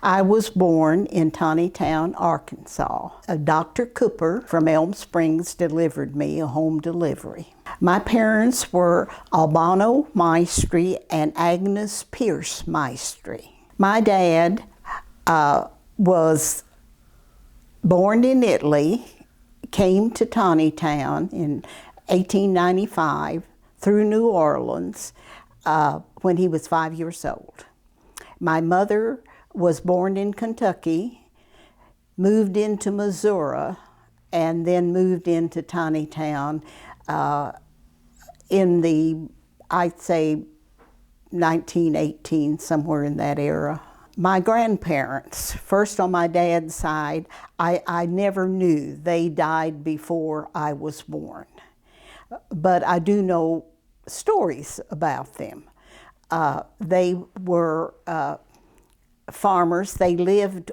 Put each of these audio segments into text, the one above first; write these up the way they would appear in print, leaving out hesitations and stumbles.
I was born in Tontitown, Arkansas. Dr. Cooper from Elm Springs delivered me, a home delivery. My parents were Albano Maestri and Agnes Pierce Maestri. My dad was born in Italy, came to Tontitown in 1895 through New Orleans when he was 5 years old. My mother was born in Kentucky, moved into Missouri, and then moved into Tontitown in the, I'd say, 1918, somewhere in that era. My grandparents, first on my dad's side, I never knew. They died before I was born. But I do know stories about them. They were farmers. They lived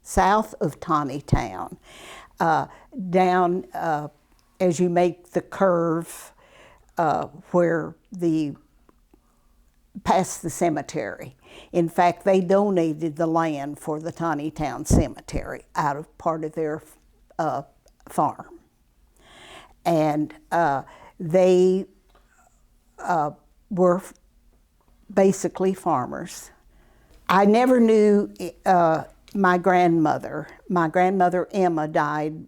south of Tontitown, down as you make the curve past the cemetery. In fact, they donated the land for the Tontitown Cemetery out of part of their farm. And they were basically farmers. I never knew my grandmother. My grandmother Emma died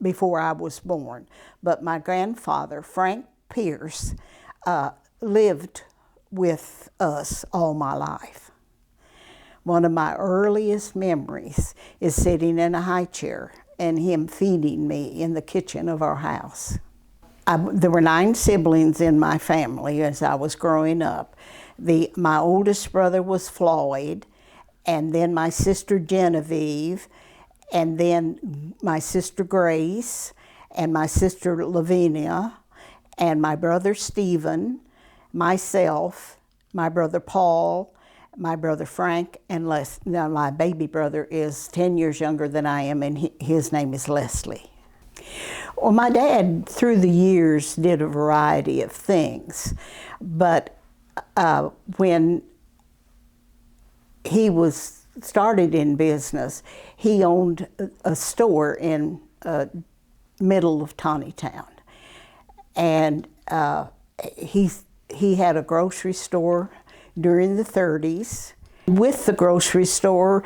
before I was born, but my grandfather, Frank Pierce, lived with us all my life. One of my earliest memories is sitting in a high chair and him feeding me in the kitchen of our house. There were 9 siblings in my family as I was growing up. My oldest brother was Floyd, and then my sister Genevieve, and then my sister Grace, and my sister Lavinia, and my brother Stephen, myself, my brother Paul, my brother Frank, and now my baby brother is 10 years younger than I am, and his name is Leslie. Well, my dad, through the years, did a variety of things, but when he started in business, he owned a store in middle of Tontitown, and he had a grocery store during the 30s. With the grocery store,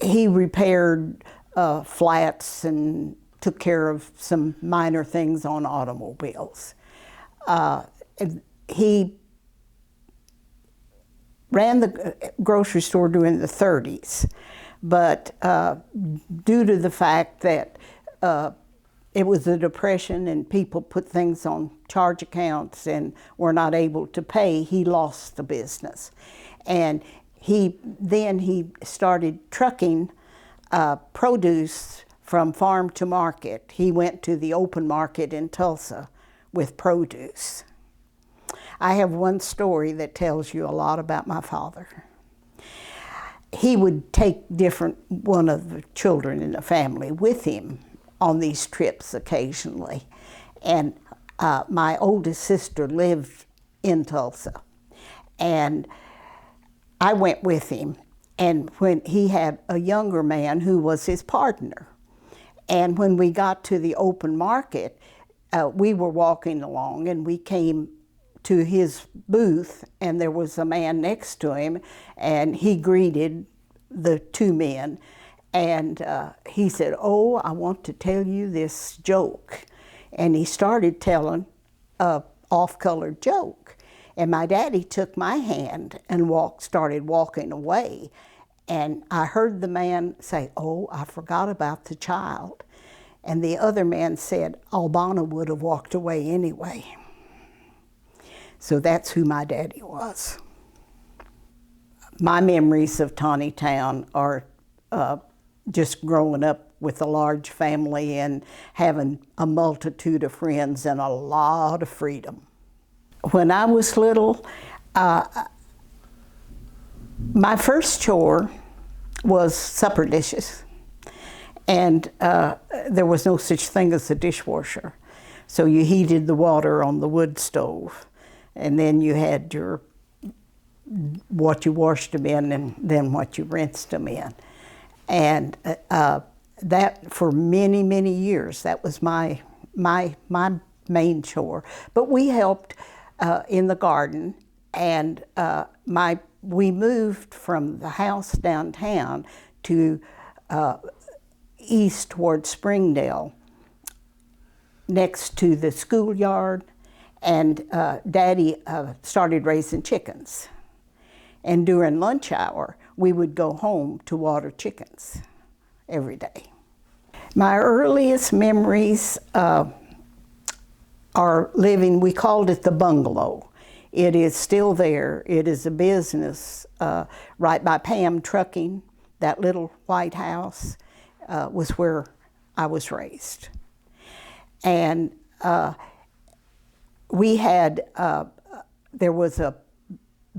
he repaired flats and took care of some minor things on automobiles. He ran the grocery store during the 30s, but due to the fact that it was the Depression and people put things on charge accounts and were not able to pay, he lost the business. And then he started trucking produce from farm to market. He went to the open market in Tulsa with produce. I have one story that tells you a lot about my father. He would take one of the children in the family with him on these trips occasionally. And my oldest sister lived in Tulsa. And I went with him. And when he had a younger man who was his partner. And when we got to the open market, we were walking along and we came to his booth, and there was a man next to him, and he greeted the 2 men. And he said, "Oh, I want to tell you this joke." And he started telling a off-colored joke. And my daddy took my hand and started walking away. And I heard the man say, "Oh, I forgot about the child." And the other man said, "Albana would have walked away anyway." So that's who my daddy was. My memories of Tontitown are just growing up with a large family and having a multitude of friends and a lot of freedom. When I was little, my first chore was supper dishes. And there was no such thing as a dishwasher. So you heated the water on the wood stove. And then you had your what you washed them in and then what you rinsed them in. And that for many, many years, that was my main chore. But we helped in the garden, and we moved from the house downtown to east toward Springdale, next to the schoolyard, and Daddy started raising chickens. And during lunch hour, we would go home to water chickens every day. My earliest memories are living, we called it the bungalow. It is still there. It is a business right by Pam Trucking. That little white house was where I was raised. And we had, there was a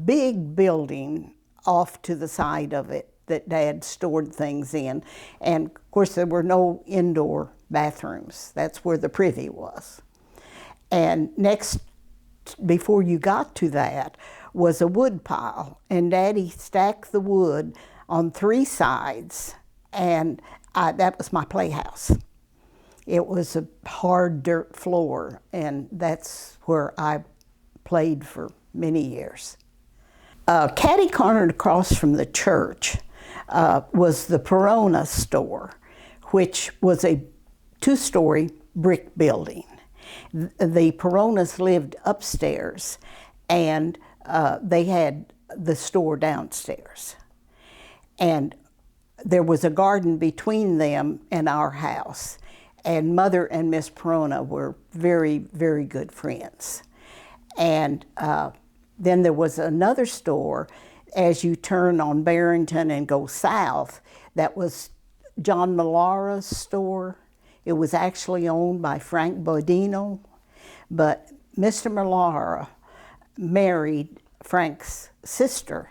big building off to the side of it that Dad stored things in. And of course there were no indoor bathrooms. That's where the privy was. And next, before you got to that, was a wood pile. And Daddy stacked the wood on 3 sides, and that was my playhouse. It was a hard dirt floor, and that's where I played for many years. Catty-cornered across from the church was the Perona store, which was a 2-story brick building. The Peronas lived upstairs, and they had the store downstairs. And there was a garden between them and our house. And Mother and Miss Perona were very, very good friends. And then there was another store as you turn on Barrington and go south. That was John Malara's store. It was actually owned by Frank Bodino, but Mr. Malara married Frank's sister.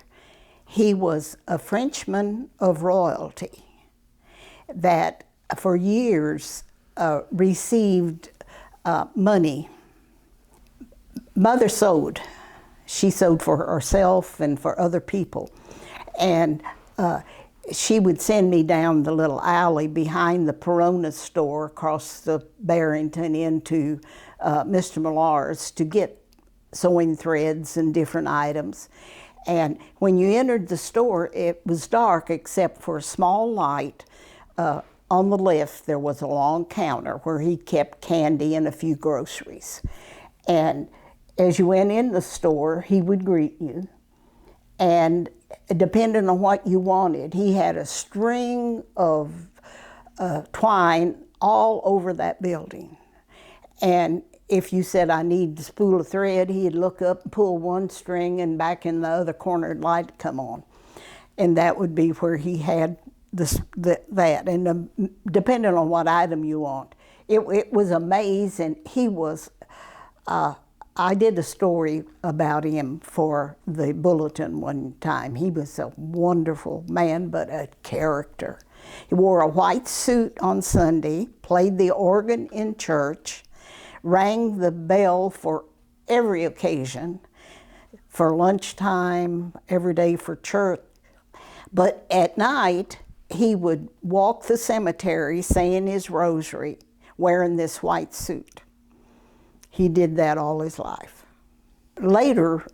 He was a Frenchman of royalty that for years received money. Mother sewed. She sewed for herself and for other people. And she would send me down the little alley behind the Perona store across the Barrington into Mr. Millar's to get sewing threads and different items. And when you entered the store, it was dark except for a small light. On the left, there was a long counter where he kept candy and a few groceries. And as you went in the store, he would greet you. And depending on what you wanted, he had a string of twine all over that building. And if you said, I need a spool of thread, he'd look up and pull one string, and back in the other corner, light would come on. And that would be where he had that. And depending on what item you want, it was amazing. He was, I did a story about him for the Bulletin one time. He was a wonderful man, but a character. He wore a white suit on Sunday, played the organ in church, rang the bell for every occasion, for lunchtime, every day for church. But at night, he would walk the cemetery saying his rosary, wearing this white suit. He did that all his life. Later,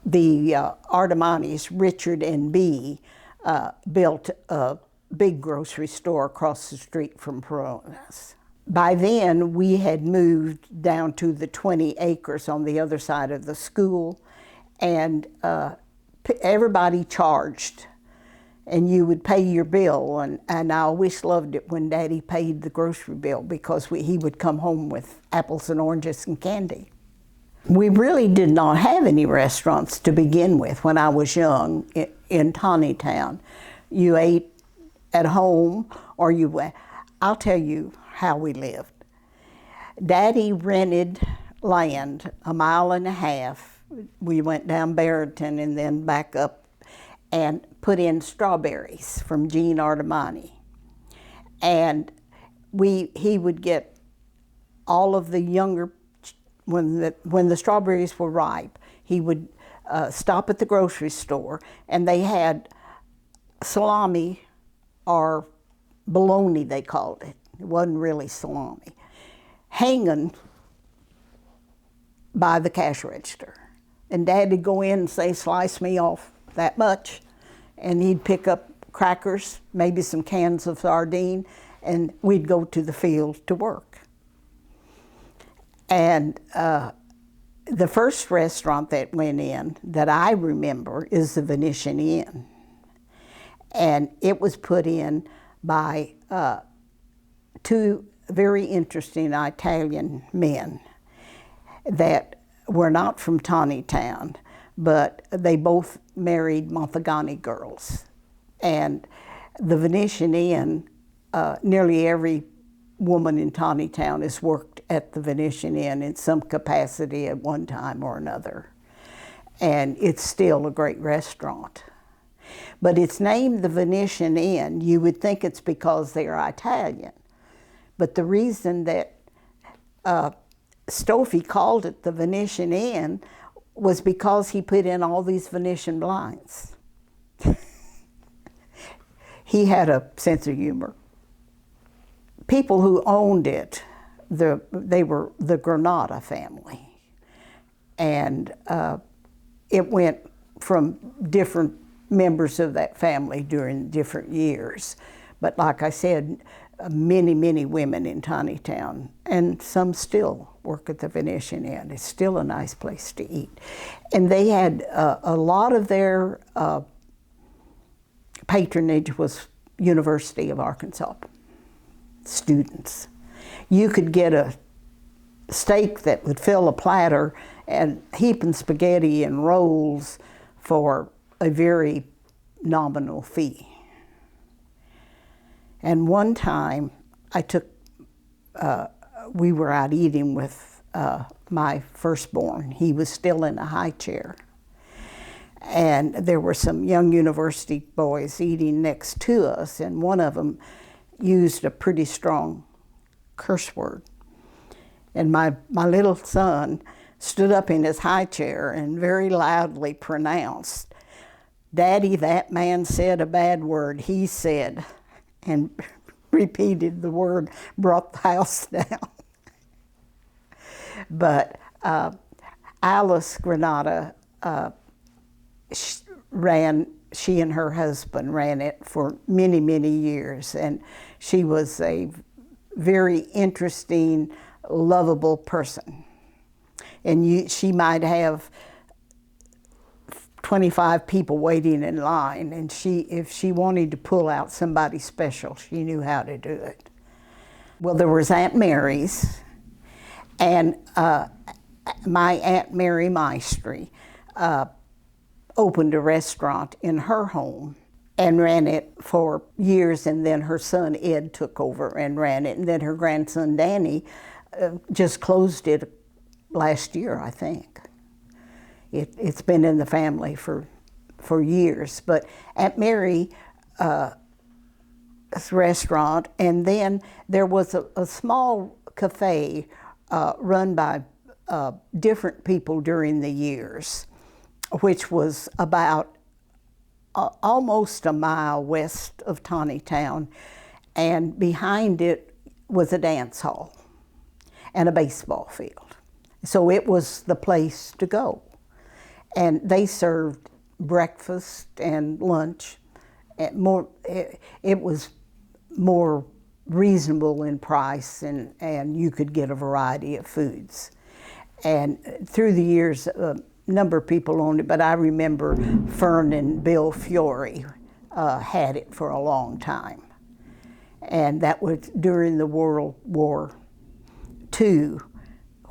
the Artemanis, Richard and Bee, built a big grocery store across the street from Perona's. By then, we had moved down to the 20 acres on the other side of the school, and everybody charged, and you would pay your bill, and I always loved it when Daddy paid the grocery bill because he would come home with apples and oranges and candy. We really did not have any restaurants to begin with when I was young in Tontitown. You ate at home, or I'll tell you how we lived. Daddy rented land 1.5 miles. We went down Barrington and then back up and put in strawberries from Gene Artemani. And he would get all of the younger, when the strawberries were ripe, he would stop at the grocery store, and they had salami, or bologna they called it. It wasn't really salami, hanging by the cash register. And Dad'd go in and say, slice me off that much. And he'd pick up crackers, maybe some cans of sardine, and we'd go to the field to work. And the first restaurant that went in that I remember is the Venetian Inn. And it was put in by two very interesting Italian men that were not from Tontitown, but they both married Monthagani girls. And the Venetian Inn, nearly every woman in Tontitown has worked at the Venetian Inn in some capacity at one time or another. And it's still a great restaurant. But it's named the Venetian Inn. You would think it's because they're Italian. But the reason that Stoffi called it the Venetian Inn was because he put in all these Venetian blinds. He had a sense of humor. People who owned it, they were the Granada family. And it went from different members of that family during different years. But like I said, many, many women in Tontitown, and some still work at the Venetian Inn. It's still a nice place to eat. And they had a lot of their patronage was University of Arkansas students. You could get a steak that would fill a platter and heaping spaghetti and rolls for a very nominal fee. And one time I took, we were out eating with my firstborn. He was still in a high chair. And there were some young university boys eating next to us, and one of them used a pretty strong curse word. And my little son stood up in his high chair and very loudly pronounced, "Daddy, that man said a bad word, he said," and repeated the word, brought the house down. But Alice Granada she and her husband ran it for many, many years, and she was a very interesting, lovable person. And she might have 25 people waiting in line, and if she wanted to pull out somebody special, she knew how to do it. Well, there was Aunt Mary's, and my Aunt Mary Maestri opened a restaurant in her home and ran it for years, and then her son Ed took over and ran it, and then her grandson Danny just closed it last year, I think. It's been in the family for years. But Aunt Mary's restaurant, and then there was a small cafe run by different people during the years, which was about almost a mile west of Tontitown, and behind it was a dance hall and a baseball field. So it was the place to go. And they served breakfast and lunch. It was more reasonable in price, and you could get a variety of foods. And through the years, a number of people owned it, but I remember Fern and Bill Fiore had it for a long time. And that was during the World War II,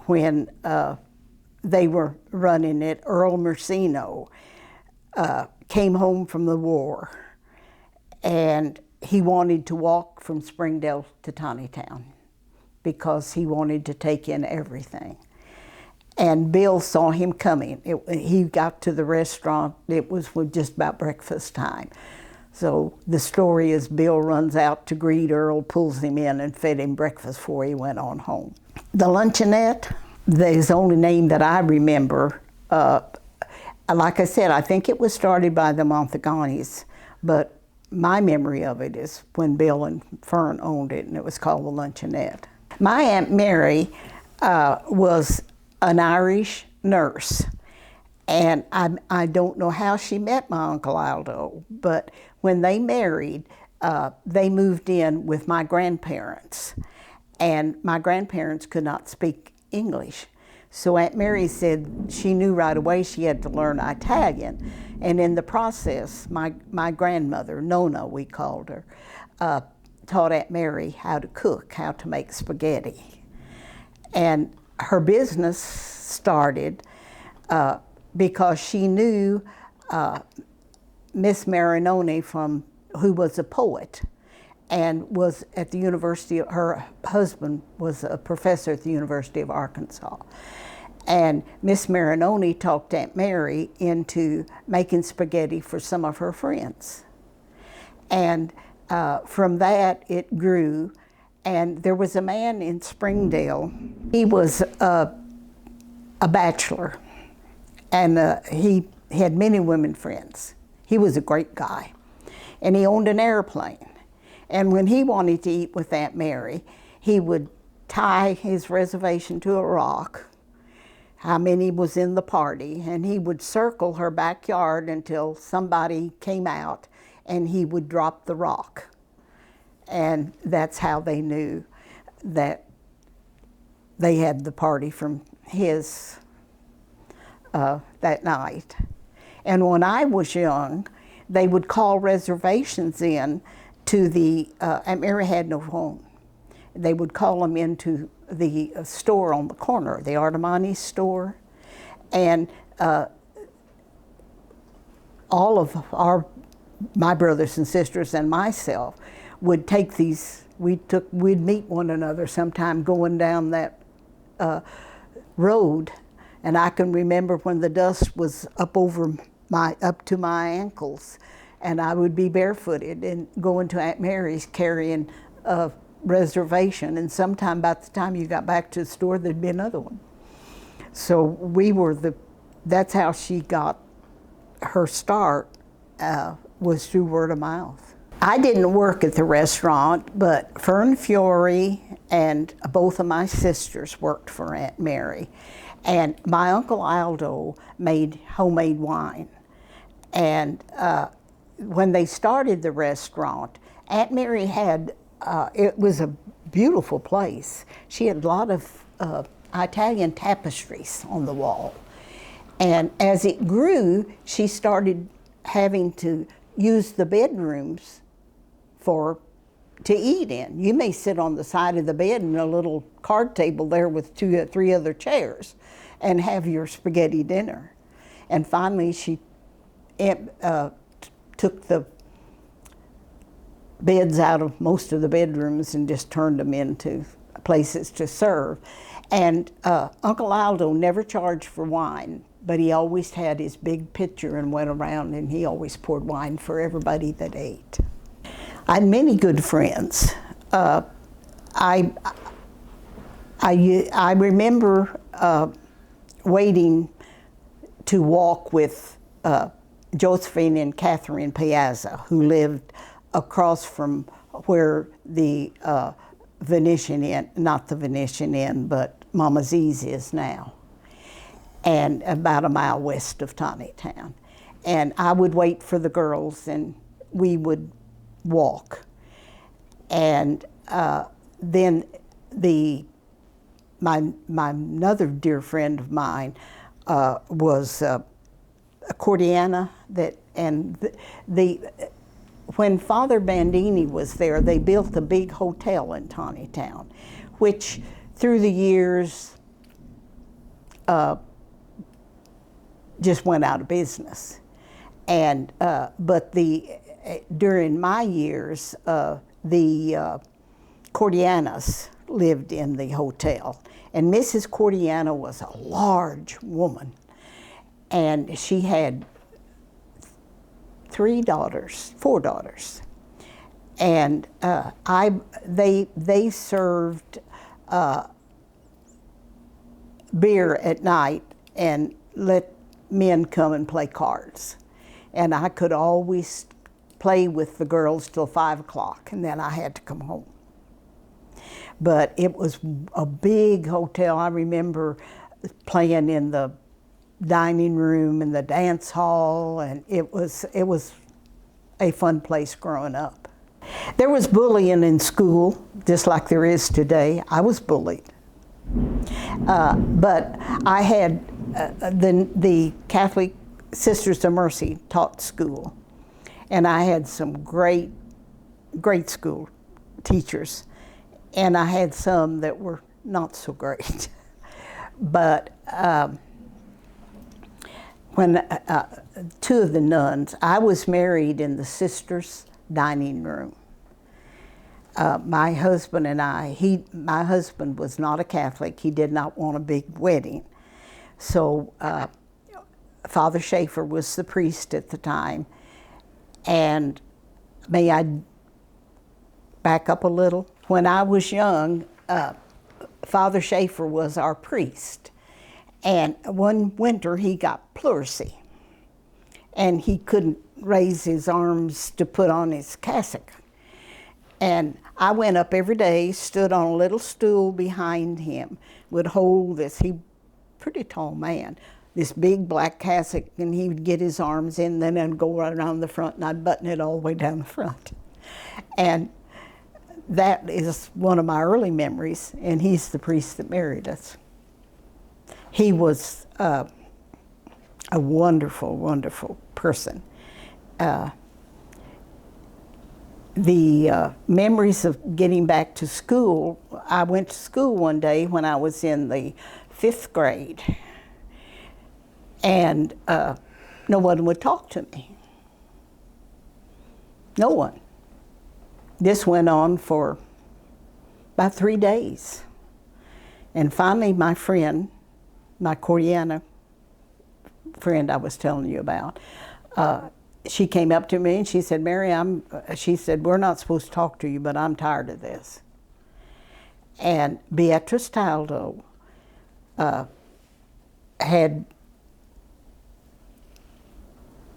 when they were running it. Earl Mercino came home from the war, and he wanted to walk from Springdale to Tontitown because he wanted to take in everything. And Bill saw him coming. He got to the restaurant, it was just about breakfast time. So the story is Bill runs out to greet Earl, pulls him in, and fed him breakfast before he went on home. The luncheonette, the only name that I remember, like I said, I think it was started by the Monteganis, but my memory of it is when Bill and Fern owned it, and it was called the Luncheonette. My Aunt Mary was an Irish nurse, and I don't know how she met my Uncle Aldo, but when they married, they moved in with my grandparents, and my grandparents could not speak English. So Aunt Mary said she knew right away she had to learn Italian, and in the process, my grandmother, Nona we called her, taught Aunt Mary how to cook, how to make spaghetti. And her business started because she knew Miss Marinoni who was a poet and was at the university. Her husband was a professor at the University of Arkansas. And Miss Marinoni talked Aunt Mary into making spaghetti for some of her friends. And from that, it grew. And there was a man in Springdale. He was a bachelor, and he had many women friends. He was a great guy, and he owned an airplane. And when he wanted to eat with Aunt Mary, he would tie his reservation to a rock, how many was in the party, and he would circle her backyard until somebody came out, and he would drop the rock. And that's how they knew that they had the party from his that night. And when I was young, they would call reservations in to the, Aunt Mary had no phone. They would call them into the store on the corner, the Artemani store. And all of my brothers and sisters and myself would take these, we'd meet one another sometime going down that road. And I can remember when the dust was up to my ankles, and I would be barefooted and going to Aunt Mary's carrying a reservation, and sometime by the time you got back to the store, there'd be another one. So that's how she got her start, was through word of mouth. I didn't work at the restaurant, but Fern Fiore and both of my sisters worked for Aunt Mary. And my Uncle Aldo made homemade wine. And when they started the restaurant, Aunt Mary had, it was a beautiful place. She had a lot of Italian tapestries on the wall. And as it grew, she started having to use the bedrooms to eat in. You may sit on the side of the bed in a little card table there with 2 or 3 other chairs and have your spaghetti dinner. And finally she took the beds out of most of the bedrooms and just turned them into places to serve. And Uncle Aldo never charged for wine, but he always had his big pitcher and went around, and he always poured wine for everybody that ate. I had many good friends. I remember waiting to walk with Josephine and Catherine Piazza, who lived across from where the Venetian Inn, not the Venetian Inn, but Mama Z's is now, and about a mile west of Tontitown. And I would wait for the girls, and we would walk. And then my another dear friend of mine was a Cordiana, when Father Bandini was there, they built a big hotel in Tontitown, which through the years just went out of business. And but during my years, the Cordianas lived in the hotel, and Mrs. Cordiana was a large woman, and she had 4 daughters, and they served beer at night and let men come and play cards. And I could always play with the girls till 5 o'clock, and then I had to come home. But it was a big hotel. I remember playing in the dining room and the dance hall, and it was a fun place growing up. There was bullying in school, just like there is today. I was bullied. But I had the Catholic Sisters of Mercy taught school, and I had some great school teachers, and I had some that were not so great. But when two of the nuns, I was married in the sisters' dining room. My husband and my husband was not a Catholic. He did not want a big wedding. So Father Schaefer was the priest at the time. And may I back up a little? When I was young, Father Schaefer was our priest. And one winter he got pleurisy. And he couldn't raise his arms to put on his cassock. And I went up every day, stood on a little stool behind him, would hold this, pretty tall man, this big black cassock, and he would get his arms in, then I'd go right around the front, and I'd button it all the way down the front. And that is one of my early memories, and he's the priest that married us. He was a wonderful, wonderful person. The memories of getting back to school, I went to school one day when I was in the 5th grade, and no one would talk to me. No one. This went on for about 3 days. And finally my friend, my Koreana friend I was telling you about, she came up to me and she said, Mary, she said, we're not supposed to talk to you, but I'm tired of this. And Beatrice Taldo had,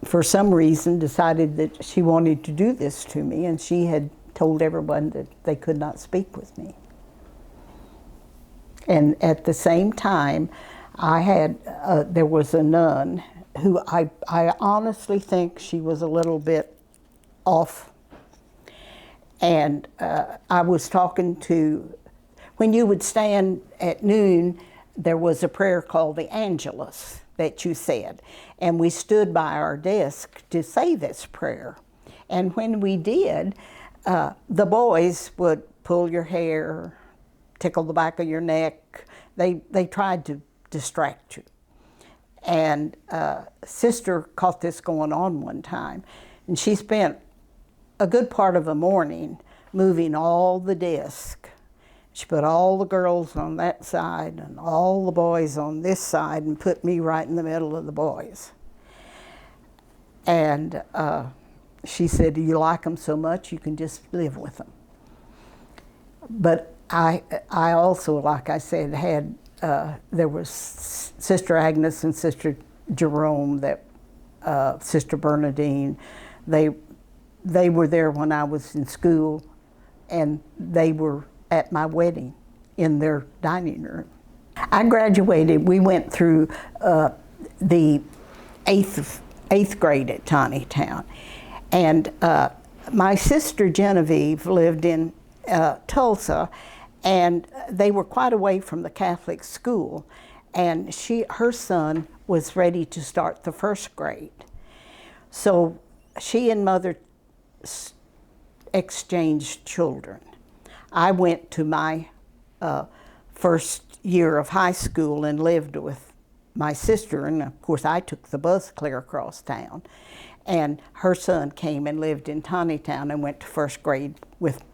for some reason, decided that she wanted to do this to me, and she had told everyone that they could not speak with me. And at the same time, there was a nun who I honestly think she was a little bit off. And I was talking to, when you would stand at noon, there was a prayer called the Angelus that you said. And we stood by our desk to say this prayer. And when we did, the boys would pull your hair, tickle the back of your neck. They tried to distract you. And Sister caught this going on one time, and she spent a good part of the morning moving all the desk. She put all the girls on that side and all the boys on this side and put me right in the middle of the boys. And she said, you like them so much you can just live with them. But I also, like I said, had there was Sister Agnes and Sister Jerome, Sister Bernadine. They were there when I was in school, and they were at my wedding in their dining room. I graduated. We went through the eighth grade at Tontitown, and my sister Genevieve lived in Tulsa. And they were quite away from the Catholic school, and her son was ready to start the 1st grade. So she and Mother exchanged children. I went to my first year of high school and lived with my sister, and of course I took the bus clear across town. And her son came and lived in Tontitown and went to 1st grade with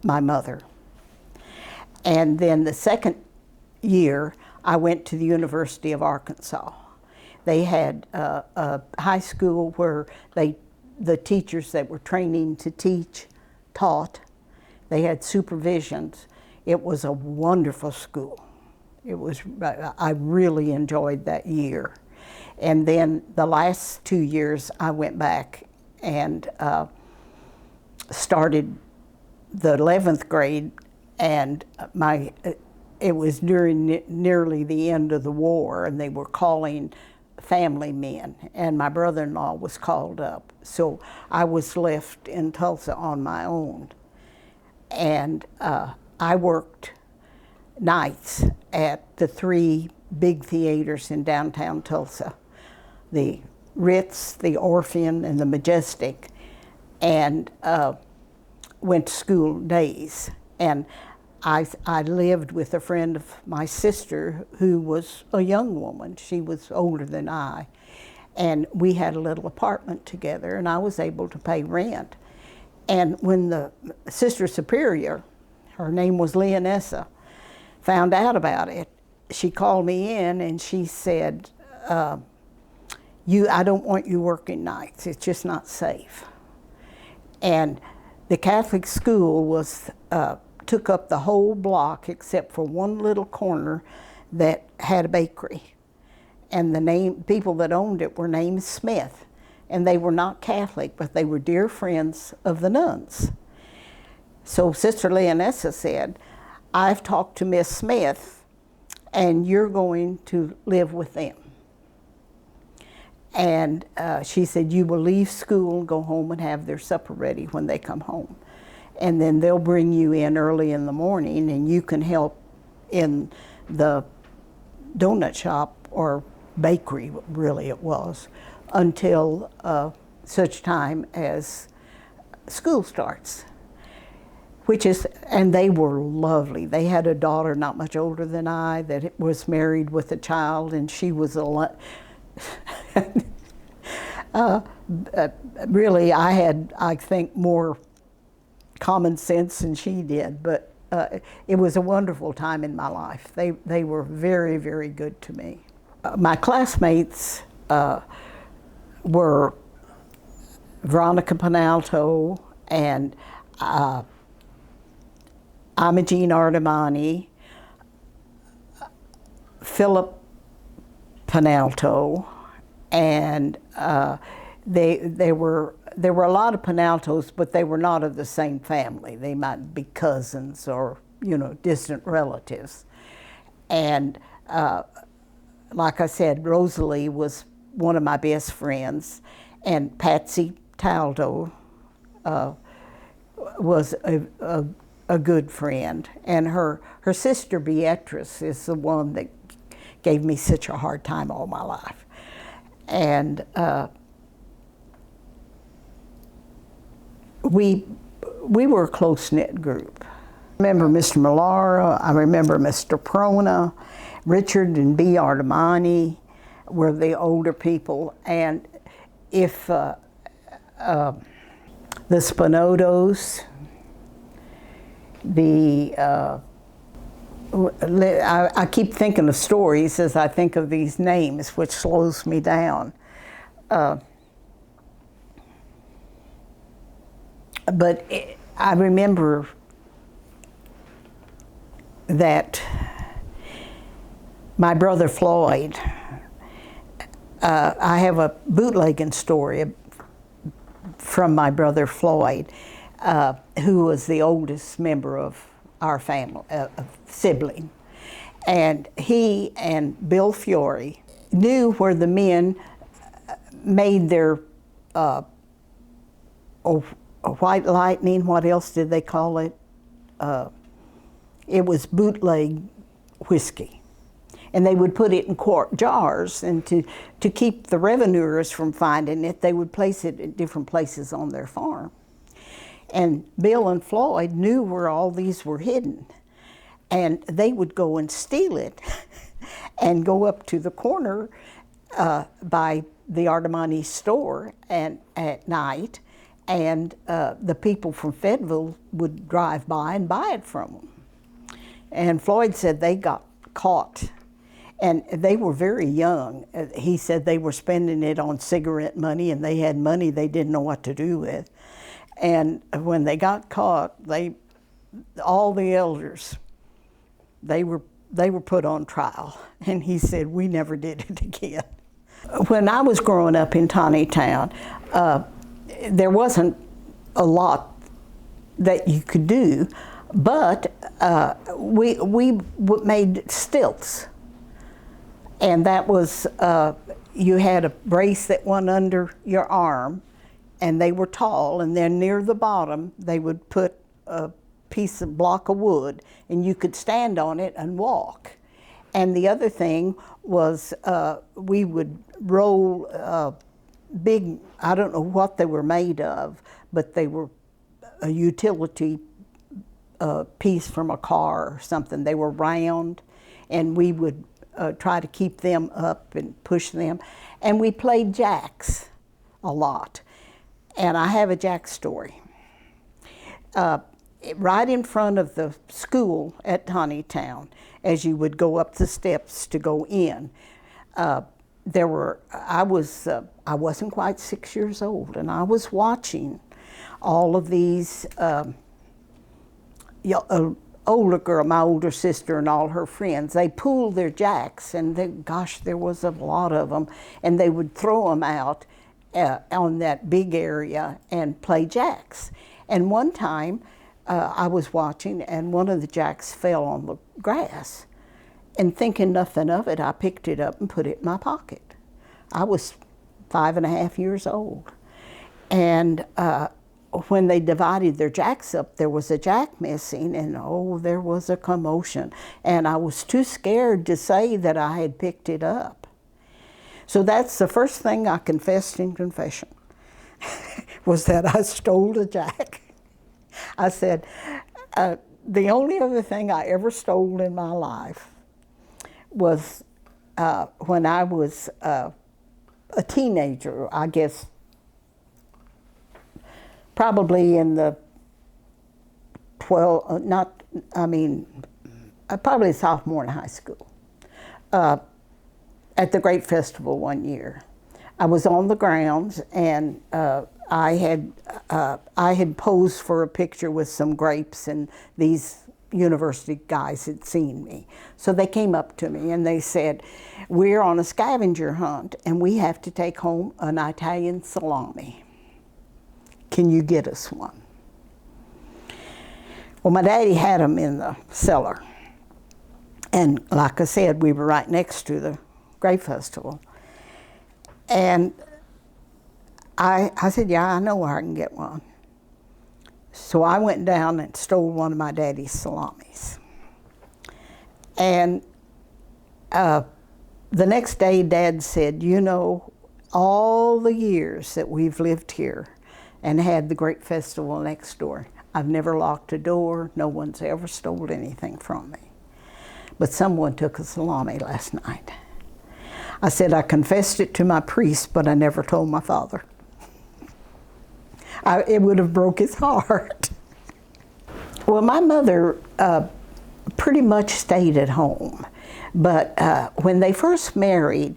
my mother. And then the 2nd year, I went to the University of Arkansas. They had a high school where the teachers that were training to teach taught. They had supervisions. It was a wonderful school. I really enjoyed that year. And then the last 2 years I went back and started the 11th grade, and it was during nearly the end of the war, and they were calling family men, and my brother-in-law was called up. So I was left in Tulsa on my own. And I worked nights at the 3 big theaters in downtown Tulsa, the Ritz, the Orpheum, and the Majestic, and went to school days. And I lived with a friend of my sister who was a young woman. She was older than I. And we had a little apartment together, and I was able to pay rent. And when the sister superior, her name was Leonessa, found out about it, she called me in and she said, I don't want you working nights. It's just not safe. And the Catholic school was took up the whole block except for one little corner that had a bakery. And the people that owned it were named Smith. And they were not Catholic, but they were dear friends of the nuns. So Sister Leonessa said, I've talked to Miss Smith, and you're going to live with them. And she said, you will leave school and go home and have their supper ready when they come home. And then they'll bring you in early in the morning, and you can help in the donut shop or bakery, really it was, until such time as school starts. And they were lovely. They had a daughter not much older than I that was married with a child, and she was really, I had, I think, more common sense than she did, but it was a wonderful time in my life. They were very, very good to me. My classmates were Veronica Penalto and Imogene Artemani, Philip Penalto, and there were a lot of Penaltos, but they were not of the same family. They might be cousins or, distant relatives. And like I said, Rosalie was one of my best friends, and Patsy Taldo was a good friend. And her sister Beatrice is the one that gave me such a hard time all my life. And we were a close-knit group. I remember Mr. Millara, I remember Mr. Prona, Richard and B. Artemani were the older people, and if the Spinotos, I keep thinking of stories as I think of these names, which slows me down. But I remember that my brother Floyd, I have a bootlegging story from my brother Floyd, who was the oldest member of our family, sibling. And he and Bill Fiore knew where the men made their white lightning, what else did they call it? It was bootleg whiskey. And they would put it in quart jars, and to keep the revenuers from finding it, they would place it in different places on their farm. And Bill and Floyd knew where all these were hidden. And they would go and steal it and go up to the corner by the Artemani store at night, and the people from Fayetteville would drive by and buy it from them. And Floyd said they got caught, and they were very young. He said they were spending it on cigarette money, and they had money they didn't know what to do with. And when they got caught, all the elders, they were put on trial. And he said, we never did it again. When I was growing up in Tontitown, there wasn't a lot that you could do, but we made stilts. And that was, you had a brace that went under your arm, and they were tall, and then near the bottom, they would put a block of wood, and you could stand on it and walk. And the other thing was we would roll big, I don't know what they were made of, but they were a utility piece from a car or something. They were round, and we would try to keep them up and push them. And we played jacks a lot. And I have a jack story. Right in front of the school at Tontitown, as you would go up the steps to go in, I wasn't quite 6 years old, and I was watching all of these older girl, my older sister and all her friends, they pooled their jacks, and gosh, there was a lot of them, and they would throw them out on that big area and play jacks. And one time I was watching, and one of the jacks fell on the grass, and thinking nothing of it, I picked it up and put it in my pocket. I was 5.5 years old. And when they divided their jacks up, there was a jack missing, and oh, there was a commotion. And I was too scared to say that I had picked it up. So that's the first thing I confessed in confession, was that I stole a jack. I said, the only other thing I ever stole in my life was when I was a teenager, I guess, probably in the probably a sophomore in high school, at the Great Festival one year. I was on the grounds, and I had posed for a picture with some grapes, and these university guys had seen me. So they came up to me and they said, "We're on a scavenger hunt, and we have to take home an Italian salami. Can you get us one?" Well, my daddy had them in the cellar. And like I said, we were right next to the Grape Festival. And I said, "Yeah, I know where I can get one." So I went down and stole one of my daddy's salamis. And the next day, Dad said, "You know, all the years that we've lived here and had the Grape Festival next door, I've never locked a door. No one's ever stole anything from me. But someone took a salami last night." I said, "I confessed it to my priest, but I never told my father." It would have broke his heart. Well, my mother pretty much stayed at home. But when they first married,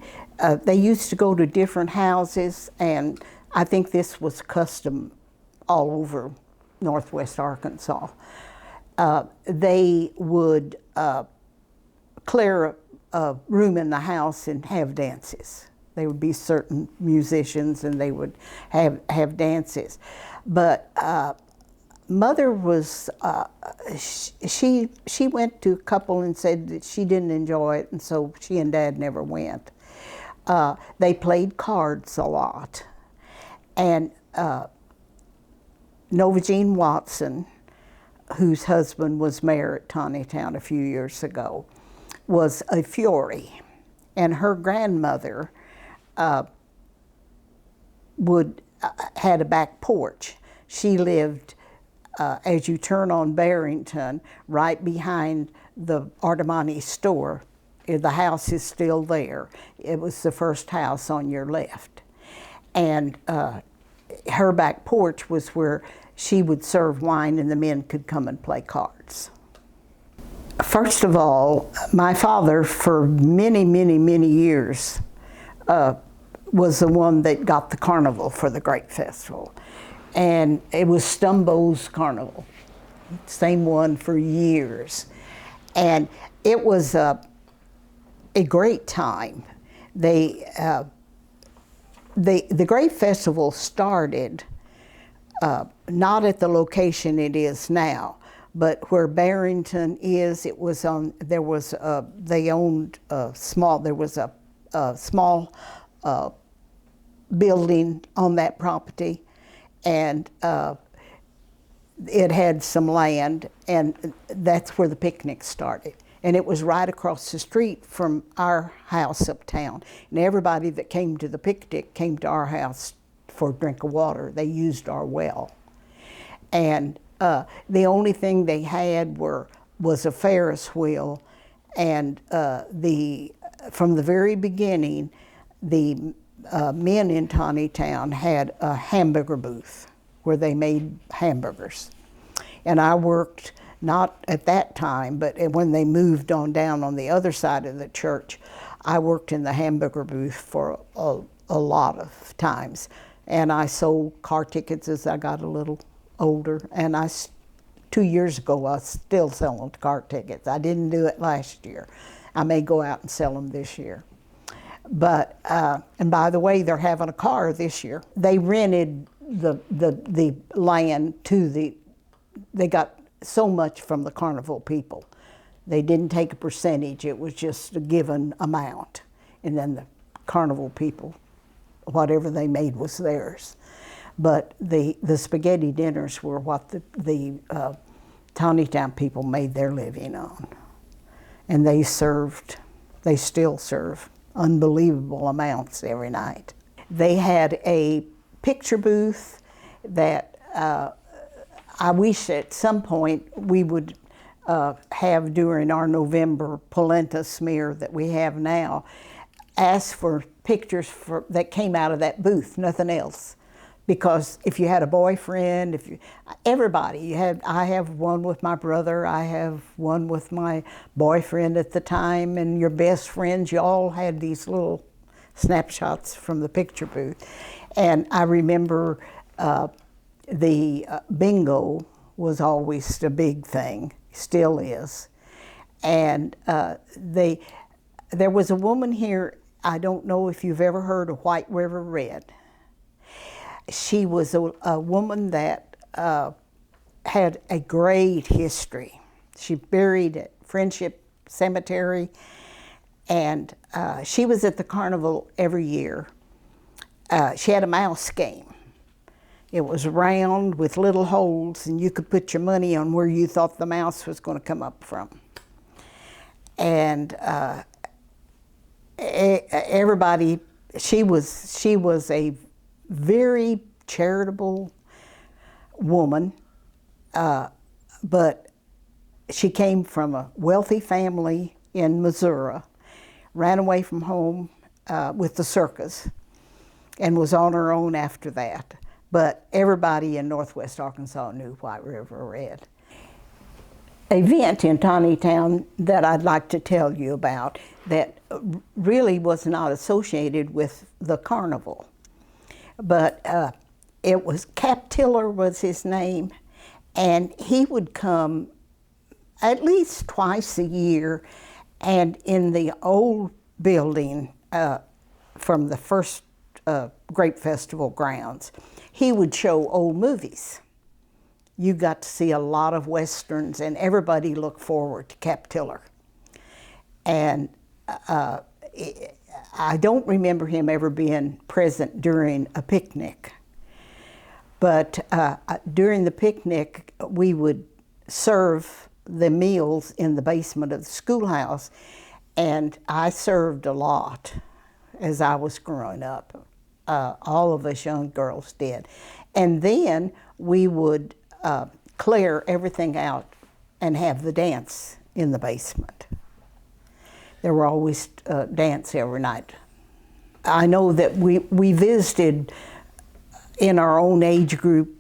they used to go to different houses, and I think this was custom all over Northwest Arkansas. They would clear a room in the house and have dances. There would be certain musicians, and they would have dances. But Mother was, she went to a couple and said that she didn't enjoy it, and so she and Dad never went. They played cards a lot. And Nova Jean Watson, whose husband was mayor at Tontitown a few years ago, was a Fiore. And her grandmother had a back porch. She lived, as you turn on Barrington, right behind the Artemani store. The house is still there. It was the first house on your left. And her back porch was where she would serve wine and the men could come and play cards. First of all, my father, for many, many, many years, was the one that got the carnival for the Grape Festival. And it was Stumbo's Carnival, same one for years. And it was a great time. They the Grape Festival started not at the location it is now, but where Barrington is. It was on. There was they owned small. There was a small building on that property, and it had some land, and that's where the picnic started. And it was right across the street from our house uptown. And everybody that came to the picnic came to our house for a drink of water. They used our well. And the only thing they had was a Ferris wheel, and from the very beginning, the men in Tontitown had a hamburger booth where they made hamburgers. And I worked, not at that time, but when they moved on down on the other side of the church, I worked in the hamburger booth for a lot of times. And I sold car tickets as I got a little older. And 2 years ago, I was still selling car tickets. I didn't do it last year. I may go out and sell them this year. But, and by the way, they're having a car this year. They rented the land they got so much from the carnival people. They didn't take a percentage, it was just a given amount. And then the carnival people, whatever they made was theirs. But the spaghetti dinners were what the Tontitown people made their living on. And they still serve unbelievable amounts every night. They had a picture booth that I wish at some point we would have during our November polenta smear that we have now, ask for pictures that came out of that booth, nothing else. Because if you had a boyfriend, everybody, I have one with my brother, I have one with my boyfriend at the time, and your best friends, you all had these little snapshots from the picture booth. And I remember the bingo was always a big thing, still is. And there was a woman here, I don't know if you've ever heard of White River Red. She was a woman that had a great history. She buried at Friendship Cemetery, and she was at the carnival every year. She had a mouse game. It was round with little holes, and you could put your money on where you thought the mouse was going to come up from. And everybody, she was a very charitable woman, but she came from a wealthy family in Missouri, ran away from home with the circus, and was on her own after that. But everybody in Northwest Arkansas knew White River Red. Event in Tontitown that I'd like to tell you about that really was not associated with the carnival, but it was Cap Tiller was his name, and he would come at least twice a year, and in the old building from the first Grape Festival grounds, he would show old movies. You got to see a lot of Westerns, and everybody looked forward to Cap Tiller. And I don't remember him ever being present during a picnic. But during the picnic, we would serve the meals in the basement of the schoolhouse, and I served a lot as I was growing up. All of us young girls did. And then we would clear everything out and have the dance in the basement. There were always dance every night. I know that we visited in our own age group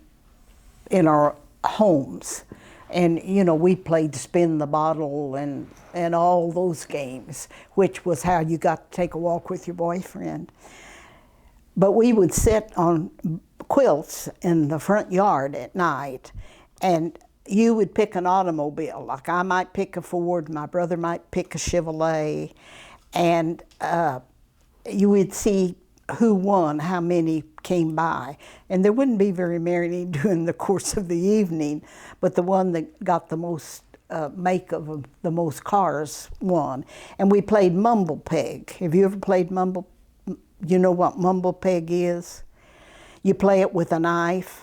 in our homes, and we played spin the bottle and all those games, which was how you got to take a walk with your boyfriend. But we would sit on quilts in the front yard at night, and you would pick an automobile. Like I might pick a Ford, my brother might pick a Chevrolet, and you would see who won, how many came by. And there wouldn't be very many during the course of the evening, but the one that got the most make of the most cars won. And we played mumble peg. Have you ever played mumble? You know what mumble peg is? You play it with a knife,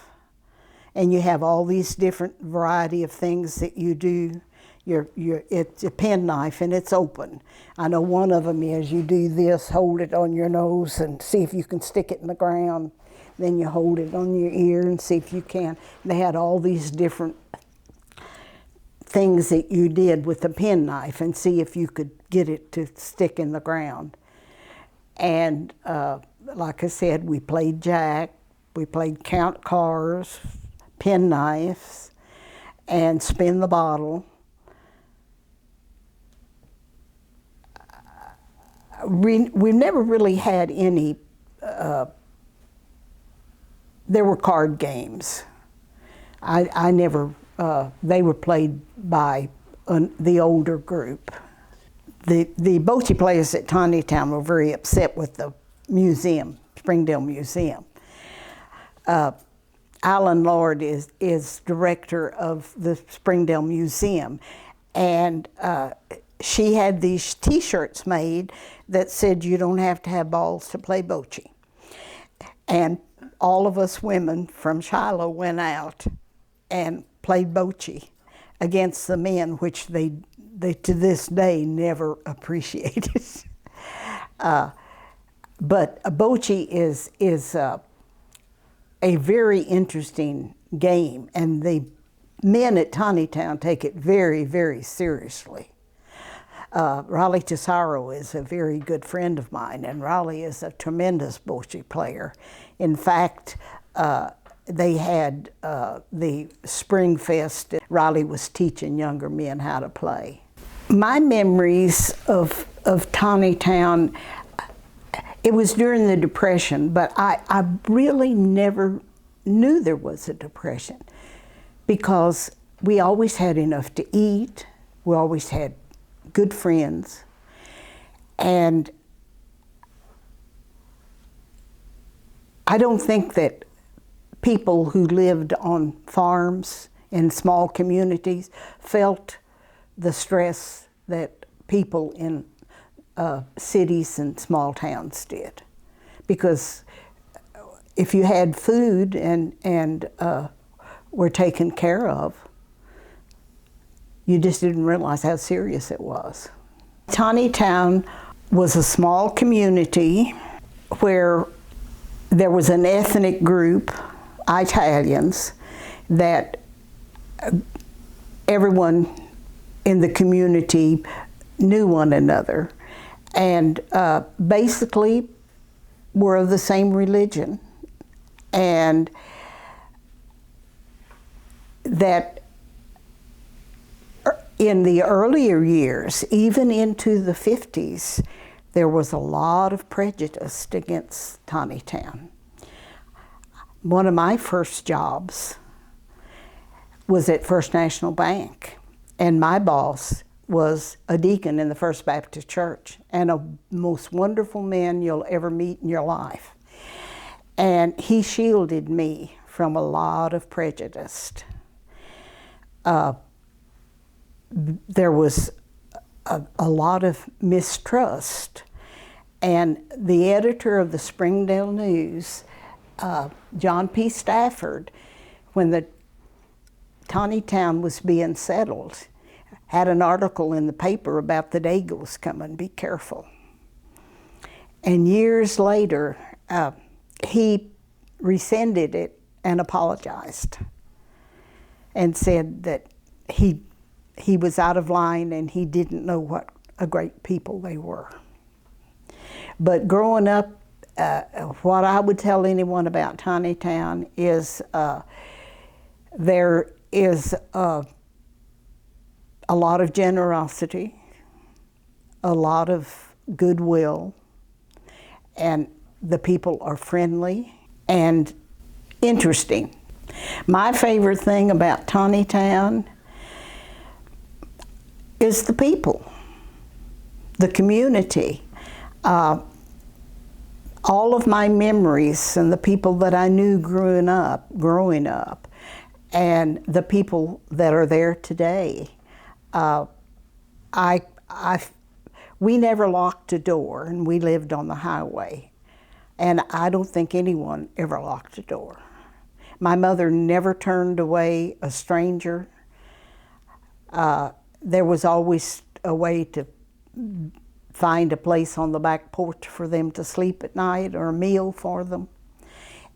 and you have all these different variety of things that you do. It's a pen knife and it's open. I know one of them is you do this, hold it on your nose and see if you can stick it in the ground. Then you hold it on your ear and see if you can. They had all these different things that you did with a pen knife and see if you could get it to stick in the ground. And like I said, we played jack, we played count cars, pen knives, and spin the bottle. We've never really had any, there were card games. I never, they were played by the older group. The bocce players at Tontitown were very upset with the museum, Springdale Museum. Alan Lord is director of the Springdale Museum, and she had these T-shirts made that said you don't have to have balls to play bocce. And all of us women from Shiloh went out and played bocce against the men, which they to this day never appreciated. But bocce is a very interesting game, and the men at Tontitown take it very, very seriously. Raleigh Tesoro is a very good friend of mine, and Raleigh is a tremendous bocce player. In fact, they had the Spring Fest. Raleigh was teaching younger men how to play. My memories of Tontitown, it was during the Depression, but I really never knew there was a Depression because we always had enough to eat, we always had good friends, and I don't think that people who lived on farms in small communities felt the stress that people in cities and small towns did. Because if you had food and were taken care of, you just didn't realize how serious it was. Tontitown was a small community where there was an ethnic group, Italians, that everyone in the community knew one another, and basically were of the same religion, and that in the earlier years, even into the 50s, there was a lot of prejudice against Tontitown. One of my first jobs was at First National Bank, and my boss was a deacon in the First Baptist Church and a most wonderful man you'll ever meet in your life. And he shielded me from a lot of prejudice. There was a lot of mistrust, and the editor of the Springdale News, John P. Stafford, when the Tontitown was being settled, had an article in the paper about the Daigles coming, be careful. And years later, he rescinded it and apologized and said that he was out of line and he didn't know what a great people they were. But growing up, what I would tell anyone about Tontitown is there is a lot of generosity, a lot of goodwill, and the people are friendly and interesting. My favorite thing about Tontitown is the people, the community. All all of my memories and the people that I knew growing up, and the people that are there today, we never locked a door, and we lived on the highway. And I don't think anyone ever locked a door. My mother never turned away a stranger. There was always a way to find a place on the back porch for them to sleep at night, or a meal for them.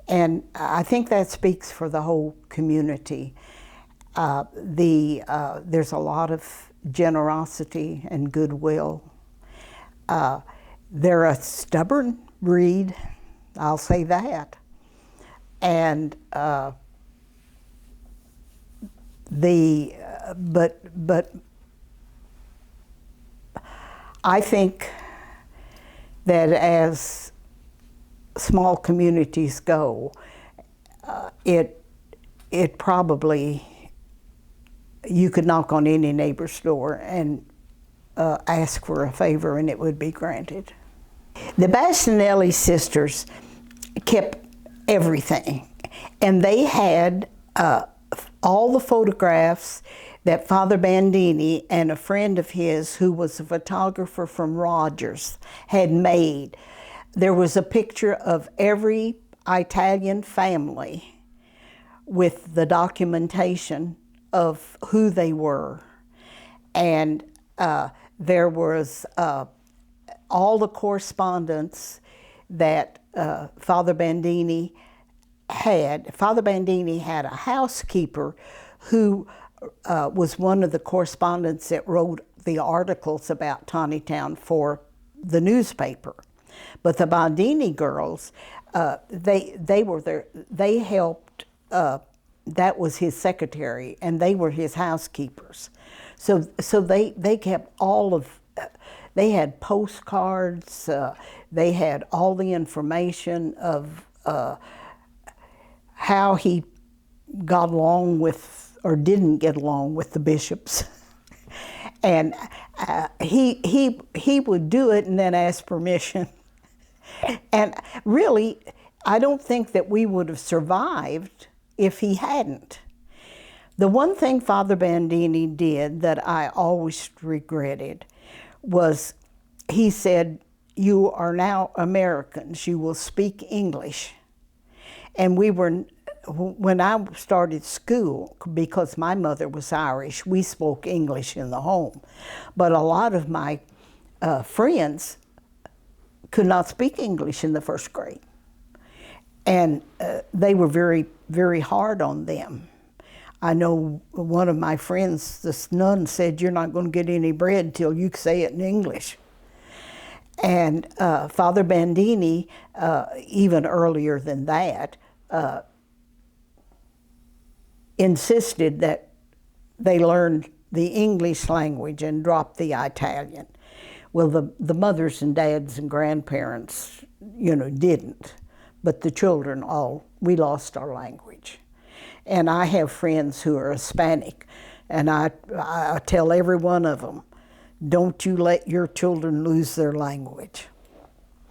And I think that speaks for the whole community. There's a lot of generosity and goodwill. They're a stubborn breed, I'll say that. And but I think that as small communities go, it probably, you could knock on any neighbor's door and ask for a favor and it would be granted. The Bassanelli sisters kept everything, and they had all the photographs that Father Bandini and a friend of his, who was a photographer from Rogers, had made. There was a picture of every Italian family with the documentation of who they were. And there was all the correspondence that Father Bandini had. Father Bandini had a housekeeper who was one of the correspondents that wrote the articles about Tontitown for the newspaper. But the Bandini girls, they were there. They helped. That was his secretary, and they were his housekeepers. So they kept all of. They had postcards. They had all the information of how he got along with, or didn't get along with, the bishops. And he would do it and then ask permission. And really, I don't think that we would have survived if he hadn't. The one thing Father Bandini did that I always regretted was, he said, "You are now Americans, you will speak English." And when I started school, because my mother was Irish, we spoke English in the home. But a lot of my friends could not speak English in the first grade. And they were very, very hard on them. I know one of my friends, this nun, said, "You're not going to get any bread till you say it in English." And Father Bandini, even earlier than that, insisted that they learned the English language and dropped the Italian. Well, the mothers and dads and grandparents, didn't. But the children we lost our language. And I have friends who are Hispanic, and I tell every one of them, don't you let your children lose their language.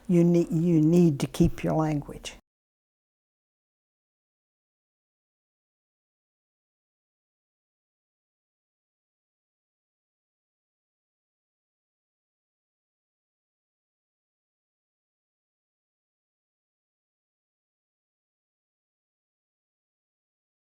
You need to keep your language.